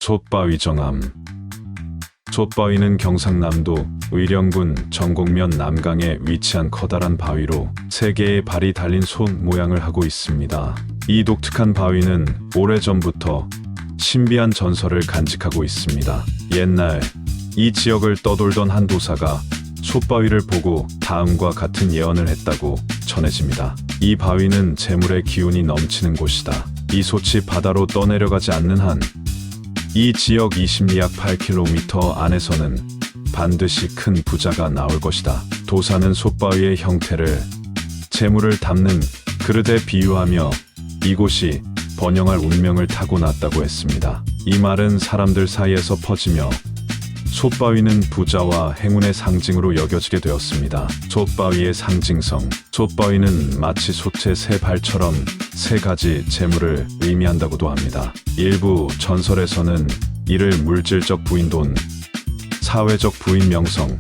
솥바위 정암. 솥바위는 경상남도 의령군 정곡면 남강에 위치한 커다란 바위로 세 개의 발이 달린 솥 모양을 하고 있습니다. 이 독특한 바위는 오래전부터 신비한 전설을 간직하고 있습니다. 옛날 이 지역을 떠돌던 한 도사가 솥바위를 보고 다음과 같은 예언을 했다고 전해집니다. 이 바위는 재물의 기운이 넘치는 곳이다. 이 솥이 바다로 떠내려가지 않는 한 이 지역 20리 약 8km 안에서는 반드시 큰 부자가 나올 것이다. 도사는 솥바위의 형태를 재물을 담는 그릇에 비유하며 이곳이 번영할 운명을 타고났다고 했습니다. 이 말은 사람들 사이에서 퍼지며 솥바위는 부자와 행운의 상징으로 여겨지게 되었습니다. 솥바위의 상징성. 솥바위는 마치 솥의 세 발처럼 세 가지 재물을 의미한다고도 합니다. 일부 전설에서는 이를 물질적 부인 돈, 사회적 부인 명성,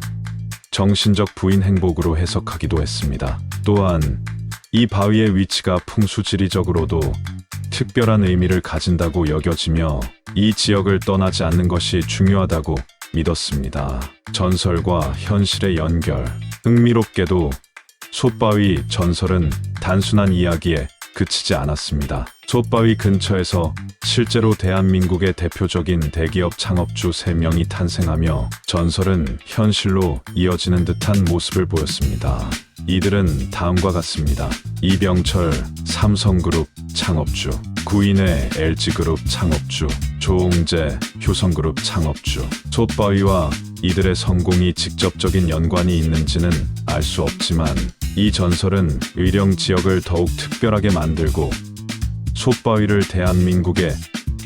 정신적 부인 행복으로 해석하기도 했습니다. 또한 이 바위의 위치가 풍수지리적으로도 특별한 의미를 가진다고 여겨지며 이 지역을 떠나지 않는 것이 중요하다고 믿었습니다. 전설과 현실의 연결. 흥미롭게도 솥바위 전설은 단순한 이야기에 그치지 않았습니다. 솥바위 근처에서 실제로 대한민국의 대표적인 대기업 창업주 3명이 탄생하며 전설은 현실로 이어지는 듯한 모습을 보였습니다. 이들은 다음과 같습니다. 이병철 삼성그룹 창업주, 구인의 LG그룹 창업주, 조홍재 효성그룹 창업주. 솥바위와 이들의 성공이 직접적인 연관이 있는지는 알 수 없지만 이 전설은 의령 지역을 더욱 특별하게 만들고 솥바위를 대한민국의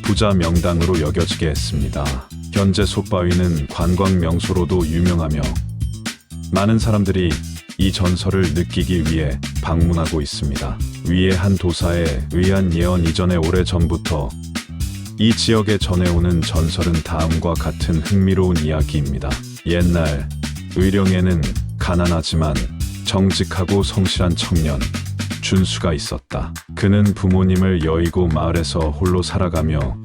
부자 명당으로 여겨지게 했습니다. 현재 솥바위는 관광 명소로도 유명하며 많은 사람들이 이 전설을 느끼기 위해 방문하고 있습니다. 위의 한 도사에 의한 예언 이전에 오래전부터 이 지역에 전해오는 전설은 다음과 같은 흥미로운 이야기입니다. 옛날 의령에는 가난하지만 정직하고 성실한 청년 준수가 있었다. 그는 부모님을 여의고 마을에서 홀로 살아가며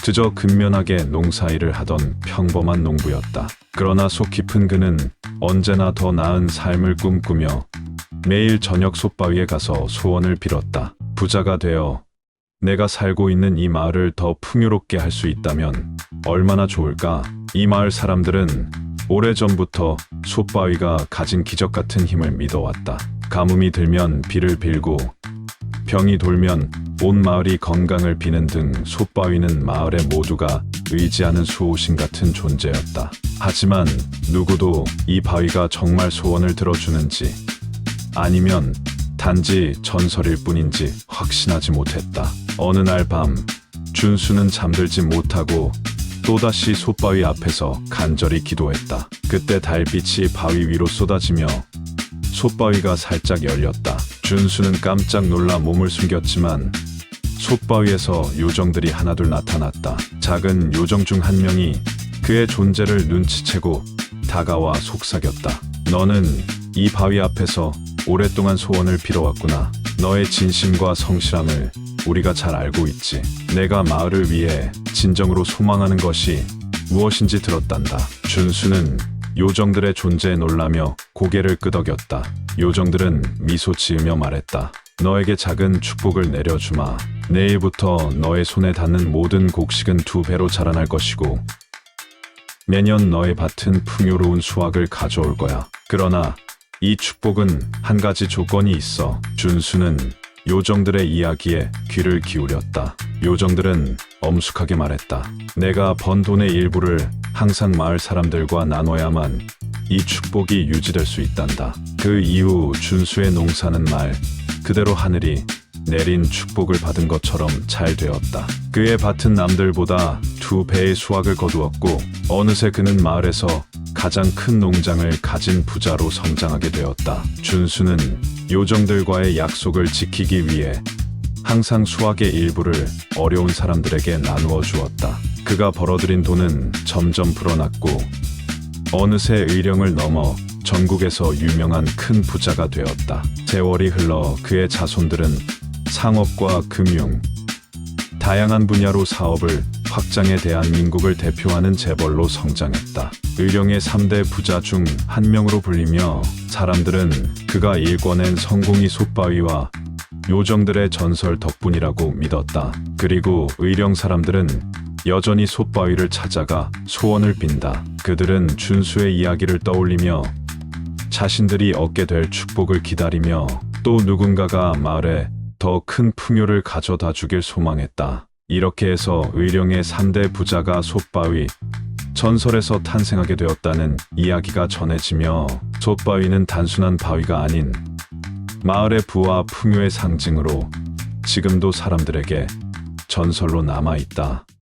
그저 근면하게 농사일을 하던 평범한 농부였다. 그러나 속 깊은 그는 언제나 더 나은 삶을 꿈꾸며 매일 저녁 솥바위에 가서 소원을 빌었다. 부자가 되어 내가 살고 있는 이 마을을 더 풍요롭게 할 수 있다면 얼마나 좋을까? 이 마을 사람들은 오래전부터 솥바위가 가진 기적 같은 힘을 믿어왔다. 가뭄이 들면 비를 빌고 병이 돌면 온 마을이 건강을 비는 등 솥바위는 마을의 모두가 의지하는 수호신 같은 존재였다. 하지만 누구도 이 바위가 정말 소원을 들어주는지 아니면 단지 전설일 뿐인지 확신하지 못했다. 어느 날 밤 준수는 잠들지 못하고 또다시 솥바위 앞에서 간절히 기도했다. 그때 달빛이 바위 위로 쏟아지며 솥바위가 살짝 열렸다. 준수는 깜짝 놀라 몸을 숨겼지만 솥바위에서 요정들이 하나둘 나타났다. 작은 요정 중 한 명이 그의 존재를 눈치채고 다가와 속삭였다. 너는 이 바위 앞에서 오랫동안 소원을 빌어왔구나. 너의 진심과 성실함을 우리가 잘 알고 있지. 내가 마을을 위해 진정으로 소망하는 것이 무엇인지 들었단다. 준수는 요정들의 존재에 놀라며 고개를 끄덕였다. 요정들은 미소 지으며 말했다. 너에게 작은 축복을 내려주마. 내일부터 너의 손에 닿는 모든 곡식은 2배로 자라날 것이고 매년 너의 밭은 풍요로운 수확을 가져올 거야. 그러나 이 축복은 한 가지 조건이 있어. 준수는 요정들의 이야기에 귀를 기울였다. 요정들은 엄숙하게 말했다. 내가 번 돈의 일부를 항상 마을 사람들과 나눠야만 이 축복이 유지될 수 있단다. 그 이후 준수의 농사는 말 그대로 하늘이 내린 축복을 받은 것처럼 잘 되었다. 그의 밭은 남들보다 2배의 수확을 거두었고 어느새 그는 마을에서 가장 큰 농장을 가진 부자로 성장하게 되었다. 준수는 요정들과의 약속을 지키기 위해 항상 수확의 일부를 어려운 사람들에게 나누어 주었다. 그가 벌어들인 돈은 점점 불어났고 어느새 의령을 넘어 전국에서 유명한 큰 부자가 되었다. 세월이 흘러 그의 자손들은 상업과 금융, 다양한 분야로 사업을 확장해 대한민국을 대표하는 재벌로 성장했다. 의령의 3대 부자 중 한 명으로 불리며 사람들은 그가 일궈낸 성공이 솥바위와 요정들의 전설 덕분이라고 믿었다. 그리고 의령 사람들은 여전히 솥바위를 찾아가 소원을 빈다. 그들은 준수의 이야기를 떠올리며 자신들이 얻게 될 축복을 기다리며 또 누군가가 마을에 더 큰 풍요를 가져다 주길 소망했다. 이렇게 해서 의령의 3대 부자가 솥바위 전설에서 탄생하게 되었다는 이야기가 전해지며 솥바위는 단순한 바위가 아닌 마을의 부와 풍요의 상징으로 지금도 사람들에게 전설로 남아있다.